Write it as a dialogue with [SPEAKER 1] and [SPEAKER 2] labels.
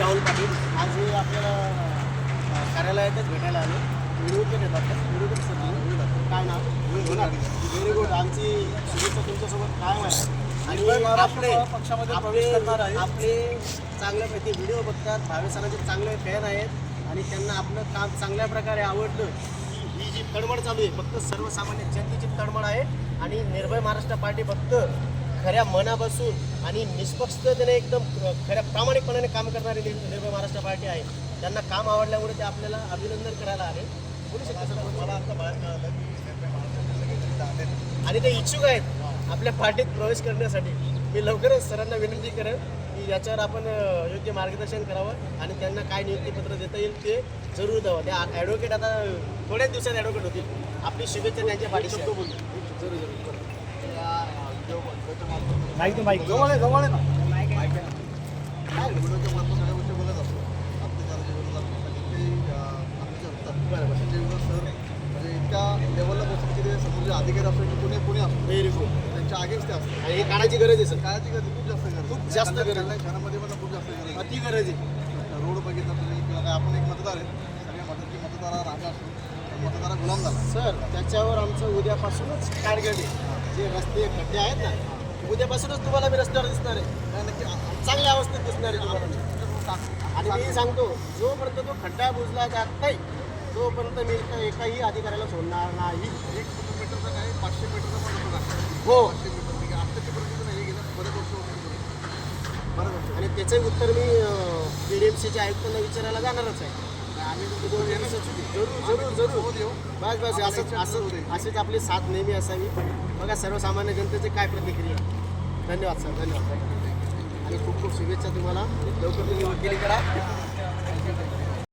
[SPEAKER 1] राहुल पाटील. आज हे आपल्याला कार्यालयातच भेटायला आलो. व्हिडिओ पण येतात, व्हिडिओ पण सर काय नाव व्हेरी गुड. आमची शुभेच्छा तुमच्यासोबत कायम आहे. आणि आपले
[SPEAKER 2] पक्षामध्ये प्रवेश करणार आहे.
[SPEAKER 1] आपले चांगल्यापैकी व्हिडिओ बघतात, भावे सरांचे चांगले फॅन आहेत आणि त्यांना आपलं काम चांगल्या प्रकारे आवडलं. ही जी तडमड चालू आहे फक्त सर्वसामान्य जनतेची तडमड आहे आणि निर्भय महाराष्ट्र पार्टी फक्त खऱ्या मनापासून आणि निष्पक्षतेने एकदम खऱ्या प्रामाणिकपणाने काम करणारी निर्भय महाराष्ट्र पार्टी आहे. त्यांना काम आवडल्यामुळे ते आपल्याला अभिनंदन करायला आले. बोलू शकता सर? मला आता बाहेर कळालं की निर्भय महाराष्ट्राचे आणि ते इच्छुक आहेत आपल्या पार्टीत प्रवेश करण्यासाठी. मी लवकरच सरांना विनंती करेन की याच्यावर आपण योग्य मार्गदर्शन करावं आणि त्यांना काय नियुक्तीपत्र देता येईल ते जरूर द्यावं. त्या ॲडव्होकेट आता थोड्याच दिवसात ॲडव्होकेट होतील. आपली शुभेच्छा त्यांच्या पाठीशी आहे. जरूर जरूर
[SPEAKER 2] माहिती तो माहिती जवळ आहे ना
[SPEAKER 3] व्हिडिओच्या माध्यमातून सगळ्या गोष्टी बोलत असतो. अत्याचाराच्या विरोधात म्हणजे आमच्या होतात
[SPEAKER 1] बरोबर.
[SPEAKER 3] ते विरोध सर म्हणजे इतक्या लेवलला पोहोचले की ते समोर जे अधिकारी असतो की कोणी असतो
[SPEAKER 1] व्हेरी गुड.
[SPEAKER 3] त्यांच्या आगेच ते असतात.
[SPEAKER 1] आणि हे काढायची गरज आहे सर.
[SPEAKER 3] काळाची गरज खूप जास्त गरज
[SPEAKER 1] खूप जास्त गरज आहे.
[SPEAKER 3] शहरामध्ये पण खूप जास्त गरज
[SPEAKER 1] अति गरज आहे.
[SPEAKER 3] आहे. रोड बघितलं तुम्ही किंवा काय आपण एक मतदार आहे सगळ्या मतदारा राजा असतो मतदारा गुलाम झाला.
[SPEAKER 1] सर त्याच्यावर आमचं उद्यापासूनच टार्गेट आहे. जे रस्ते खड्डे आहेत ना उद्यापासूनच तुम्हाला मी रस्त्यावर दिसणार आहे.
[SPEAKER 3] काय नक्की
[SPEAKER 1] चांगल्या अवस्थेत दिसणार आहे तुम्हाला. आणि मी सांगतो जोपर्यंत तो खड्डा बुजला जात नाही तोपर्यंत मी एकाही अधिकाऱ्याला सोडणार नाही.
[SPEAKER 3] 1 किलोमीटरचा काय 500 मीटरचा पण होतो ना.
[SPEAKER 1] हो
[SPEAKER 3] 500 मीटर म्हणजे आत्ताच्या परिस्थिती नाही गेलं बरेच वर्ष होते बरं वर्ष.
[SPEAKER 1] आणि त्याचंही उत्तर मी PDMCच्या आयुक्तांना विचारायला जाणारच आहे.
[SPEAKER 3] आम्ही
[SPEAKER 1] जरूर जरूर जरूर
[SPEAKER 3] येऊ.
[SPEAKER 1] बस बस असेच आपली साथ नेहमी असावी. बघा सर्वसामान्य जनतेचे काय प्रतिक्रिया. धन्यवाद सर, धन्यवाद. आणि खूप खूप शुभेच्छा तुम्हाला. लवकर तुम्ही वकिली करा.